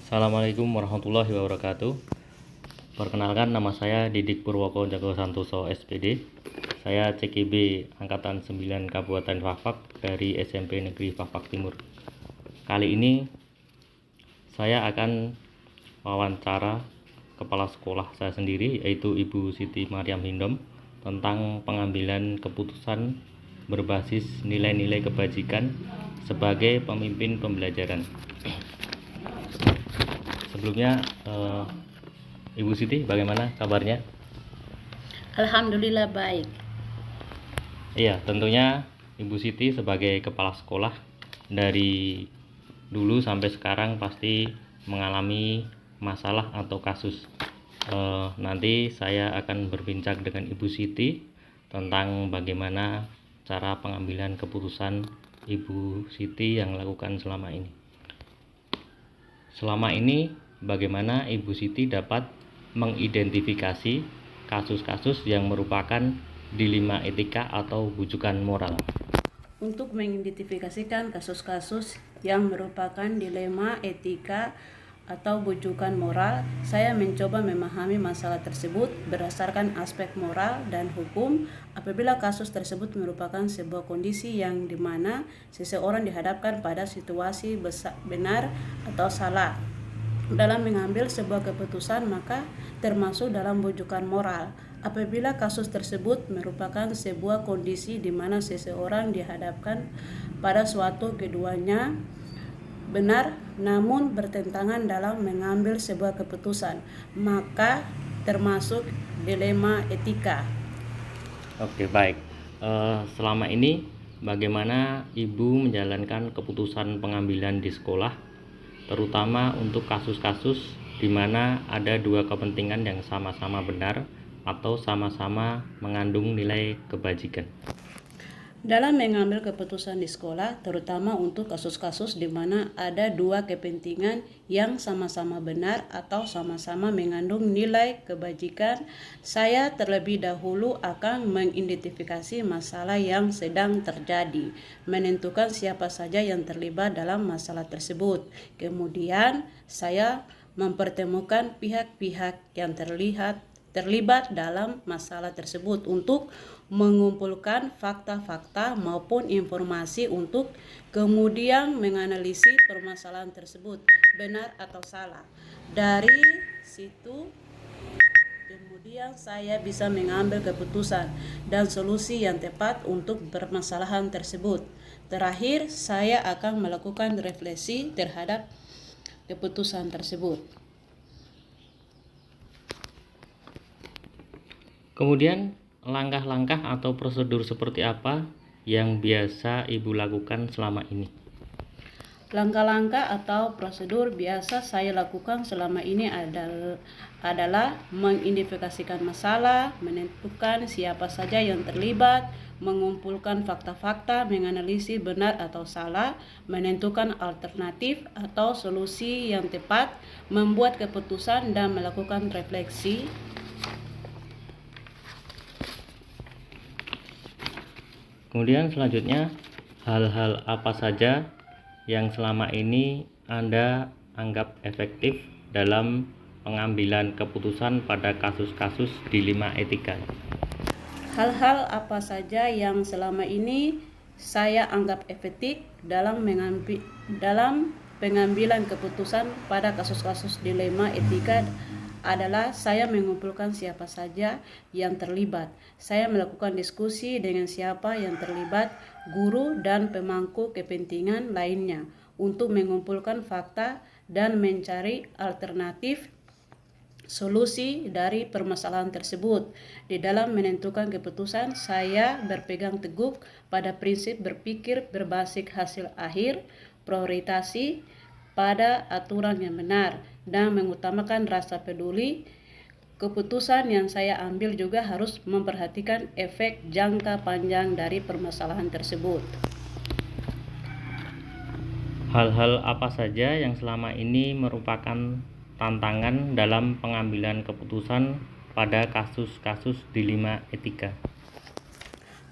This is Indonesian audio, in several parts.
Assalamualaikum warahmatullahi wabarakatuh. Perkenalkan, nama saya Didik Purwoko Jago Santoso SPD. Saya CKB Angkatan 9 Kabupaten Fafak dari SMP Negeri Fafak Timur. Kali ini saya akan wawancara kepala sekolah saya sendiri, yaitu Ibu Siti Mariam Hindom, tentang pengambilan keputusan berbasis nilai-nilai kebajikan sebagai pemimpin pembelajaran. Sebelumnya, Ibu Siti, bagaimana kabarnya? Alhamdulillah baik. Iya, tentunya Ibu Siti sebagai kepala sekolah dari dulu sampai sekarang pasti mengalami masalah atau kasus. Nanti saya akan berbincang dengan Ibu Siti tentang bagaimana cara pengambilan keputusan Ibu Siti yang lakukan selama ini. Selama ini, bagaimana Ibu Siti dapat mengidentifikasi kasus-kasus yang merupakan dilema etika atau bujukan moral? Untuk mengidentifikasikan kasus-kasus yang merupakan dilema etika atau bujukan moral, saya mencoba memahami masalah tersebut berdasarkan aspek moral dan hukum apabila kasus tersebut merupakan sebuah kondisi yang dimana seseorang dihadapkan pada situasi benar atau salah dalam mengambil sebuah keputusan, maka termasuk dalam bujukan moral apabila kasus tersebut merupakan sebuah kondisi di mana seseorang dihadapkan pada suatu keduanya benar namun bertentangan dalam mengambil sebuah keputusan, maka termasuk dilema etika. Oke, baik. Selama ini bagaimana Ibu menjalankan keputusan pengambilan di sekolah, terutama untuk kasus-kasus di mana ada dua kepentingan yang sama-sama benar atau sama-sama mengandung nilai kebajikan? Dalam mengambil keputusan di sekolah, terutama untuk kasus-kasus di mana ada dua kepentingan yang sama-sama benar atau sama-sama mengandung nilai kebajikan, saya terlebih dahulu akan mengidentifikasi masalah yang sedang terjadi, menentukan siapa saja yang terlibat dalam masalah tersebut. Kemudian, saya mempertemukan pihak-pihak yang terlibat dalam masalah tersebut untuk mengumpulkan fakta-fakta maupun informasi untuk kemudian menganalisis permasalahan tersebut benar atau salah. Dari situ kemudian saya bisa mengambil keputusan dan solusi yang tepat untuk permasalahan tersebut. Terakhir, saya akan melakukan refleksi terhadap keputusan tersebut. Kemudian, langkah-langkah atau prosedur seperti apa yang biasa Ibu lakukan selama ini? Langkah-langkah atau prosedur biasa saya lakukan selama ini adalah mengidentifikasikan masalah, menentukan siapa saja yang terlibat, mengumpulkan fakta-fakta, menganalisis benar atau salah, menentukan alternatif atau solusi yang tepat, membuat keputusan dan melakukan refleksi. Kemudian selanjutnya, hal-hal apa saja yang selama ini Anda anggap efektif dalam pengambilan keputusan pada kasus-kasus dilema etika? Hal-hal apa saja yang selama ini saya anggap efektif dalam pengambilan keputusan pada kasus-kasus dilema etika adalah saya mengumpulkan siapa saja yang terlibat. Saya melakukan diskusi dengan siapa yang terlibat, guru dan pemangku kepentingan lainnya untuk mengumpulkan fakta dan mencari alternatif solusi dari permasalahan tersebut. Di dalam menentukan keputusan, saya berpegang teguh pada prinsip berpikir berbasis hasil akhir, prioritasi pada aturan yang benar, dan mengutamakan rasa peduli. Keputusan yang saya ambil juga harus memperhatikan efek jangka panjang dari permasalahan tersebut. Hal-hal apa saja yang selama ini merupakan tantangan dalam pengambilan keputusan pada kasus-kasus dilema etika?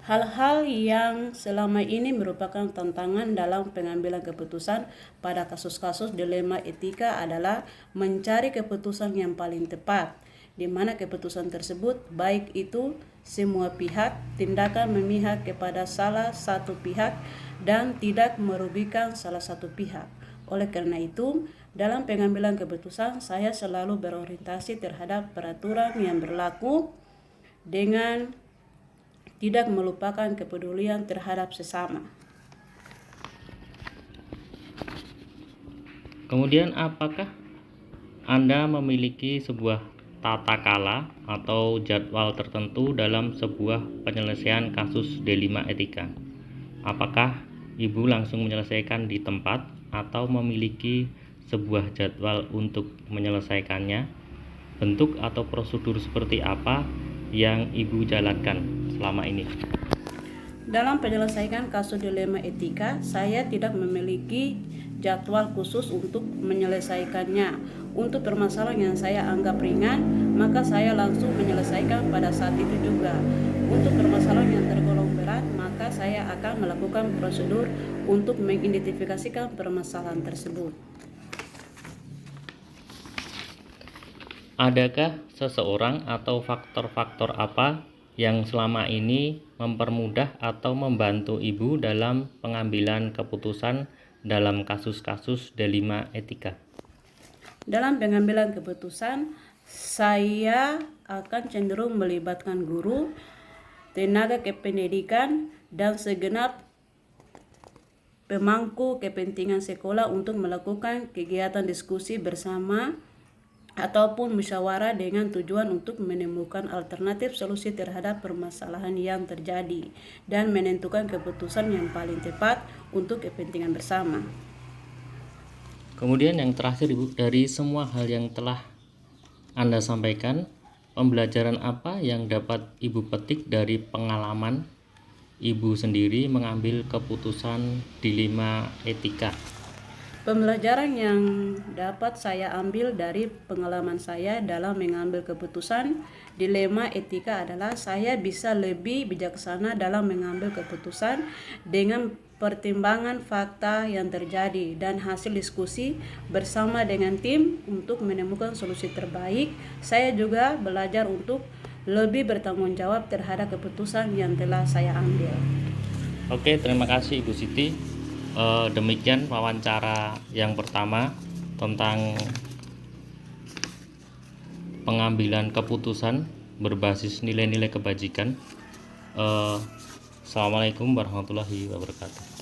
Hal-hal yang selama ini merupakan tantangan dalam pengambilan keputusan pada kasus-kasus dilema etika adalah mencari keputusan yang paling tepat, di mana keputusan tersebut, baik itu semua pihak, tindakan memihak kepada salah satu pihak, dan tidak merugikan salah satu pihak. Oleh karena itu, dalam pengambilan keputusan, saya selalu berorientasi terhadap peraturan yang berlaku dengan tidak melupakan kepedulian terhadap sesama. Kemudian, apakah Anda memiliki sebuah tata kala atau jadwal tertentu dalam sebuah penyelesaian kasus D5 etika? Apakah Ibu langsung menyelesaikan di tempat atau memiliki sebuah jadwal untuk menyelesaikannya? Bentuk atau prosedur seperti apa yang Ibu jalankan selama ini? Dalam penyelesaian kasus dilema etika, saya tidak memiliki jadwal khusus untuk menyelesaikannya. Untuk permasalahan yang saya anggap ringan, maka saya langsung menyelesaikan pada saat itu juga. Untuk permasalahan yang tergolong berat, maka saya akan melakukan prosedur untuk mengidentifikasikan permasalahan tersebut. Adakah seseorang atau faktor-faktor apa yang selama ini mempermudah atau membantu Ibu dalam pengambilan keputusan dalam kasus-kasus D5 etika? Dalam pengambilan keputusan, saya akan cenderung melibatkan guru, tenaga kependidikan, dan segenap pemangku kepentingan sekolah untuk melakukan kegiatan diskusi bersama ataupun musyawarah dengan tujuan untuk menemukan alternatif solusi terhadap permasalahan yang terjadi dan menentukan keputusan yang paling tepat untuk kepentingan bersama. Kemudian yang terakhir Ibu, dari semua hal yang telah Anda sampaikan, pembelajaran apa yang dapat Ibu petik dari pengalaman Ibu sendiri mengambil keputusan dilema etika? Pembelajaran yang dapat saya ambil dari pengalaman saya dalam mengambil keputusan dilema etika adalah saya bisa lebih bijaksana dalam mengambil keputusan dengan pertimbangan fakta yang terjadi dan hasil diskusi bersama dengan tim untuk menemukan solusi terbaik. Saya juga belajar untuk lebih bertanggung jawab terhadap keputusan yang telah saya ambil. Oke, terima kasih Ibu Siti. Demikian wawancara yang pertama tentang pengambilan keputusan berbasis nilai-nilai kebajikan. Assalamualaikum warahmatullahi wabarakatuh.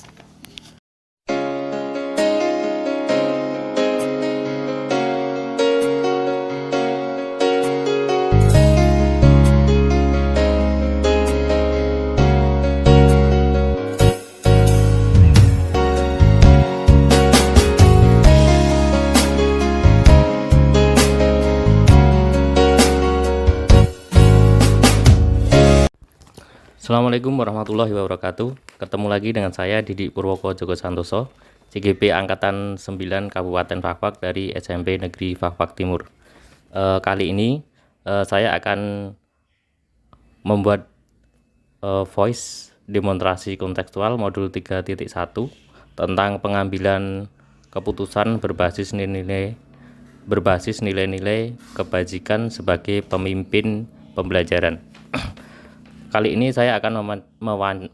Assalamualaikum warahmatullahi wabarakatuh. Ketemu lagi dengan saya Didik Purwoko Joko Santoso, CGP Angkatan 9 Kabupaten Fak-Fak dari SMP Negeri Fak-Fak Timur. Kali ini saya akan membuat voice demonstrasi kontekstual modul 3.1 tentang pengambilan keputusan berbasis nilai-nilai kebajikan sebagai pemimpin pembelajaran. Kali ini saya akan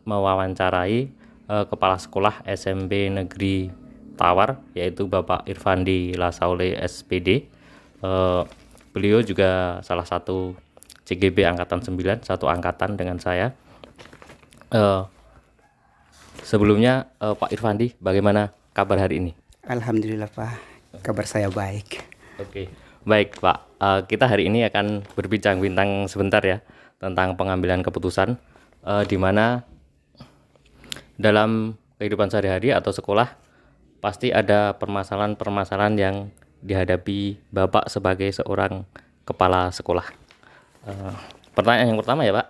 mewawancarai Kepala Sekolah SMP Negeri Tawar, yaitu Bapak Irfandi Lasaule SPD. Beliau juga salah satu CGB Angkatan 9, satu angkatan dengan saya. Sebelumnya Pak Irfandi, bagaimana kabar hari ini? Alhamdulillah Pak, kabar saya baik. Oke, baik Pak. Kita hari ini akan berbincang-bincang sebentar ya tentang pengambilan keputusan, di mana dalam kehidupan sehari-hari atau sekolah pasti ada permasalahan-permasalahan yang dihadapi Bapak sebagai seorang kepala sekolah. Pertanyaan yang pertama ya Pak,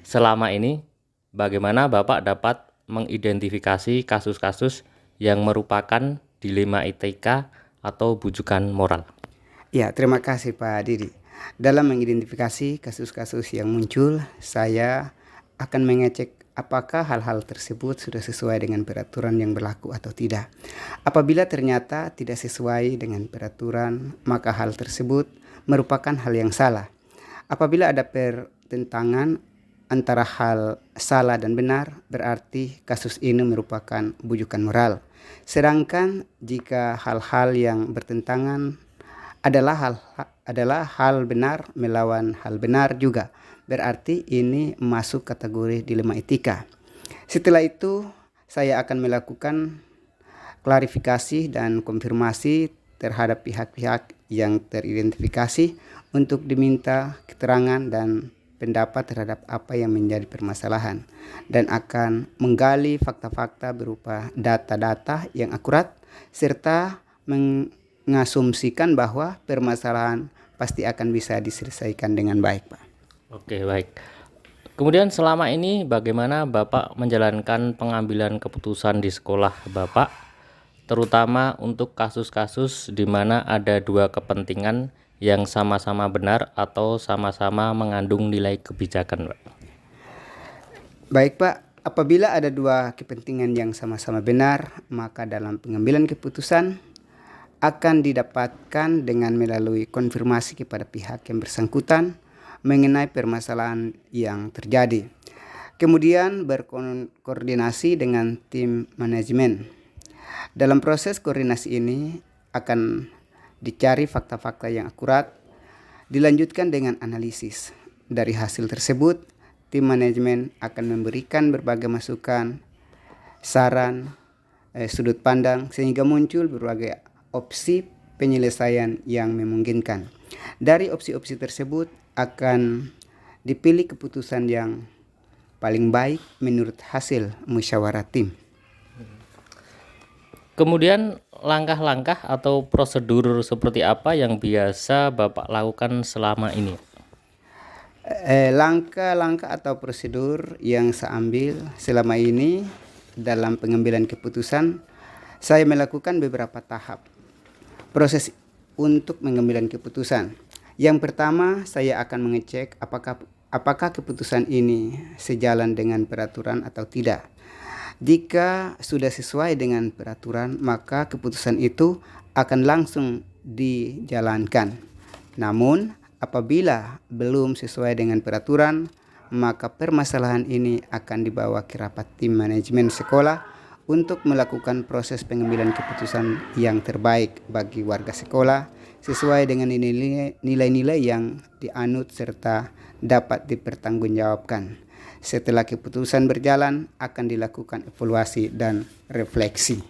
selama ini bagaimana Bapak dapat mengidentifikasi kasus-kasus yang merupakan dilema etika atau bujukan moral? Ya, terima kasih Pak Didi. Dalam mengidentifikasi kasus-kasus yang muncul, saya akan mengecek apakah hal-hal tersebut sudah sesuai dengan peraturan yang berlaku atau tidak. Apabila ternyata tidak sesuai dengan peraturan, maka hal tersebut merupakan hal yang salah. Apabila ada pertentangan antara hal salah dan benar, berarti kasus ini merupakan bujukan moral. Sedangkan jika hal-hal yang bertentangan adalah hal benar melawan hal benar juga, berarti ini masuk kategori dilema etika. Setelah itu, saya akan melakukan klarifikasi dan konfirmasi terhadap pihak-pihak yang teridentifikasi untuk diminta keterangan dan pendapat terhadap apa yang menjadi permasalahan, dan akan menggali fakta-fakta berupa data-data yang akurat serta mengasumsikan bahwa permasalahan pasti akan bisa diselesaikan dengan baik, Pak. Oke, baik. Kemudian selama ini bagaimana Bapak menjalankan pengambilan keputusan di sekolah Bapak, terutama untuk kasus-kasus di mana ada dua kepentingan yang sama-sama benar atau sama-sama mengandung nilai kebijakan, Pak? Baik, Pak. Apabila ada dua kepentingan yang sama-sama benar, maka dalam pengambilan keputusan akan didapatkan dengan melalui konfirmasi kepada pihak yang bersangkutan mengenai permasalahan yang terjadi. Kemudian berkoordinasi dengan tim manajemen. Dalam proses koordinasi ini akan dicari fakta-fakta yang akurat, dilanjutkan dengan analisis. Dari hasil tersebut, tim manajemen akan memberikan berbagai masukan, saran, sudut pandang, sehingga muncul berbagai opsi penyelesaian yang memungkinkan. Dari opsi-opsi tersebut akan dipilih keputusan yang paling baik menurut hasil musyawarah tim. Kemudian langkah-langkah atau prosedur seperti apa yang biasa Bapak lakukan selama ini? Langkah-langkah atau prosedur yang saya ambil selama ini dalam pengambilan keputusan, saya melakukan beberapa tahap proses untuk pengambilan keputusan. Yang pertama, saya akan mengecek apakah keputusan ini sejalan dengan peraturan atau tidak. Jika sudah sesuai dengan peraturan, maka keputusan itu akan langsung dijalankan. Namun, apabila belum sesuai dengan peraturan, maka permasalahan ini akan dibawa ke rapat tim manajemen sekolah untuk melakukan proses pengambilan keputusan yang terbaik bagi warga sekolah sesuai dengan nilai-nilai yang dianut serta dapat dipertanggungjawabkan. Setelah keputusan berjalan, akan dilakukan evaluasi dan refleksi.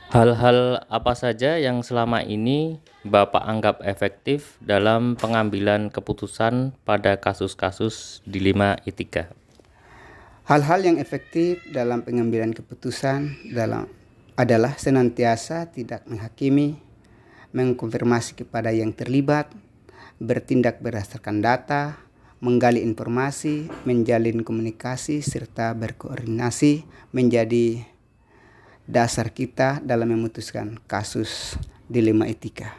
Hal-hal apa saja yang selama ini Bapak anggap efektif dalam pengambilan keputusan pada kasus-kasus dilema etika? Hal-hal yang efektif dalam pengambilan keputusan adalah senantiasa tidak menghakimi, mengkonfirmasi kepada yang terlibat, bertindak berdasarkan data, menggali informasi, menjalin komunikasi, serta berkoordinasi menjadi dasar kita dalam memutuskan kasus dilema etika.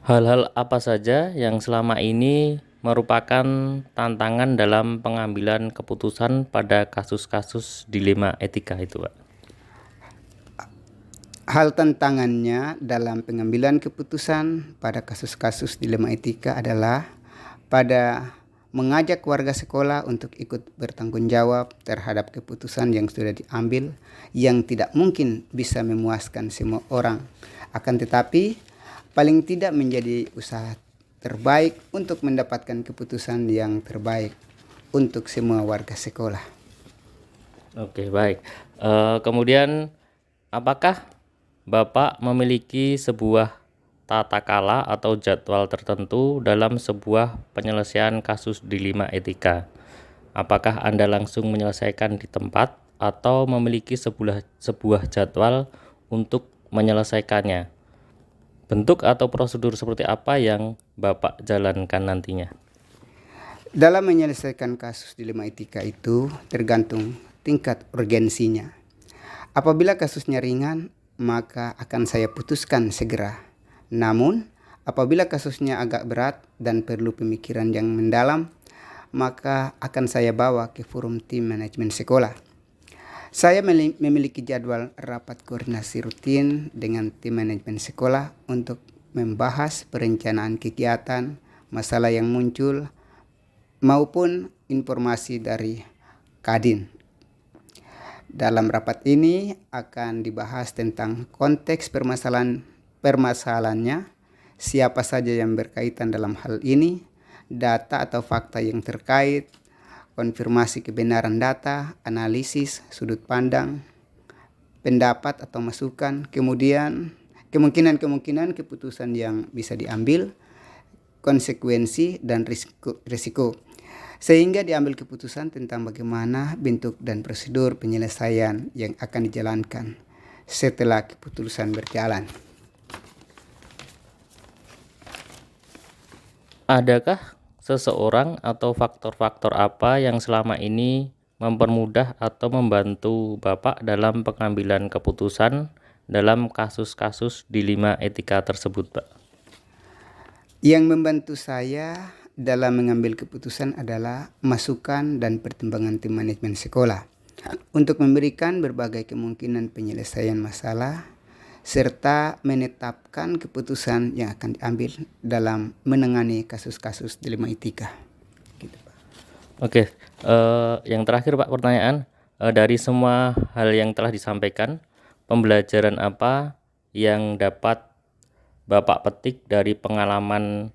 Hal-hal apa saja yang selama ini merupakan tantangan dalam pengambilan keputusan pada kasus-kasus dilema etika itu, Pak? Hal tantangannya dalam pengambilan keputusan pada kasus-kasus dilema etika adalah pada mengajak warga sekolah untuk ikut bertanggung jawab terhadap keputusan yang sudah diambil yang tidak mungkin bisa memuaskan semua orang. Akan tetapi paling tidak menjadi usaha terbaik untuk mendapatkan keputusan yang terbaik untuk semua warga sekolah. Oke, baik. Kemudian apakah Bapak memiliki sebuah tata kala atau jadwal tertentu dalam sebuah penyelesaian kasus dilema etika? Apakah Anda langsung menyelesaikan di tempat atau memiliki sebuah jadwal untuk menyelesaikannya? Bentuk atau prosedur seperti apa yang Bapak jalankan nantinya? Dalam menyelesaikan kasus dilema etika itu tergantung tingkat urgensinya. Apabila kasusnya ringan, maka akan saya putuskan segera. Namun, Apabila kasusnya agak berat dan perlu pemikiran yang mendalam, maka akan saya bawa ke forum tim manajemen sekolah. Saya memiliki jadwal rapat koordinasi rutin dengan tim manajemen sekolah untuk membahas perencanaan kegiatan, masalah yang muncul, maupun informasi dari Kadin. Dalam rapat ini akan dibahas tentang konteks permasalahannya, siapa saja yang berkaitan dalam hal ini, data atau fakta yang terkait, konfirmasi kebenaran data, analisis, sudut pandang, pendapat atau masukan, kemudian kemungkinan keputusan yang bisa diambil, konsekuensi dan risiko. Sehingga diambil keputusan tentang bagaimana bentuk dan prosedur penyelesaian yang akan dijalankan setelah keputusan berjalan. Adakah seseorang atau faktor-faktor apa yang selama ini mempermudah atau membantu Bapak dalam pengambilan keputusan dalam kasus-kasus dilema etika tersebut, Pak? Yang membantu saya dalam mengambil keputusan adalah masukan dan pertimbangan tim manajemen sekolah untuk memberikan berbagai kemungkinan penyelesaian masalah serta menetapkan keputusan yang akan diambil dalam menangani kasus-kasus dilema etika. Gitu, Pak. Oke, yang terakhir Pak, pertanyaan, dari semua hal yang telah disampaikan, pembelajaran apa yang dapat Bapak petik dari pengalaman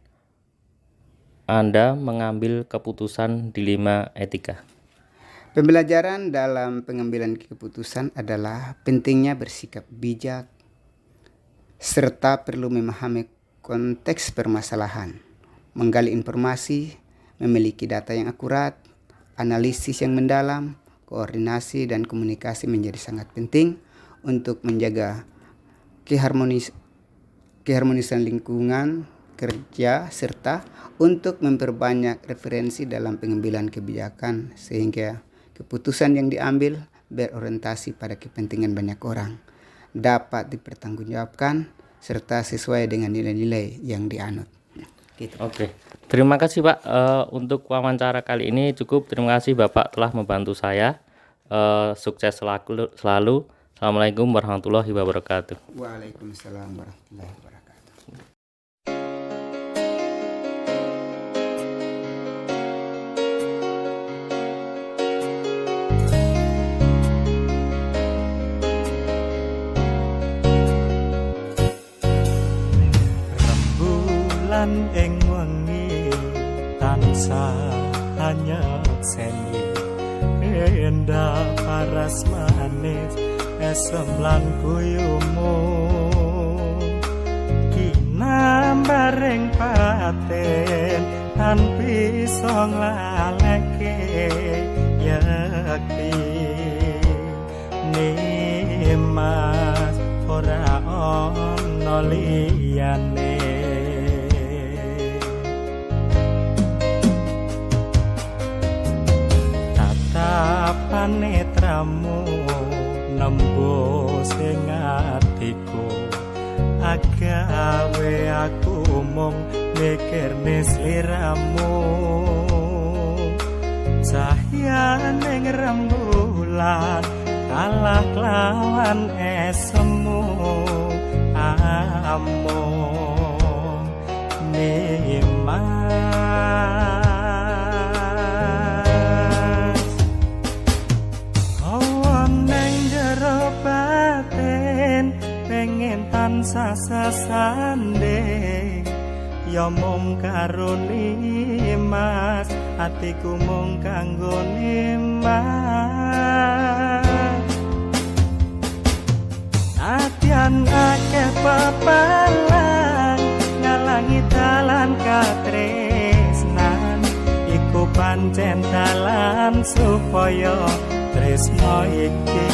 Anda mengambil keputusan dilema etika? Pembelajaran dalam pengambilan keputusan adalah pentingnya bersikap bijak serta perlu memahami konteks permasalahan, menggali informasi, memiliki data yang akurat, analisis yang mendalam, koordinasi dan komunikasi menjadi sangat penting untuk menjaga keharmonisan lingkungan kerja serta untuk memperbanyak referensi dalam pengambilan kebijakan sehingga keputusan yang diambil berorientasi pada kepentingan banyak orang, dapat dipertanggungjawabkan serta sesuai dengan nilai-nilai yang dianut. Gitu. Oke, terima kasih Pak untuk wawancara kali ini cukup. Terima kasih Bapak telah membantu saya. Sukses selalu. Assalamualaikum warahmatullahi wabarakatuh. Waalaikumsalam warahmatullahi wabarakatuh. Ing wengi tansah nyekseni endah paras manis esem lan guyumu kinambareng paten tan bisa nglaleke yakti nimas ora ono liyane. Panetramu nembus ing atiku agawe aku mung mikirne sliramu cahyane rembulan kalah lawan esemu amung nimas pengen tansah sasanding ya mung karo nimas atiku mung kanggo nimas atian akeh papalan ngalangi dalan katresnan iku pancen dalan supaya tresno iki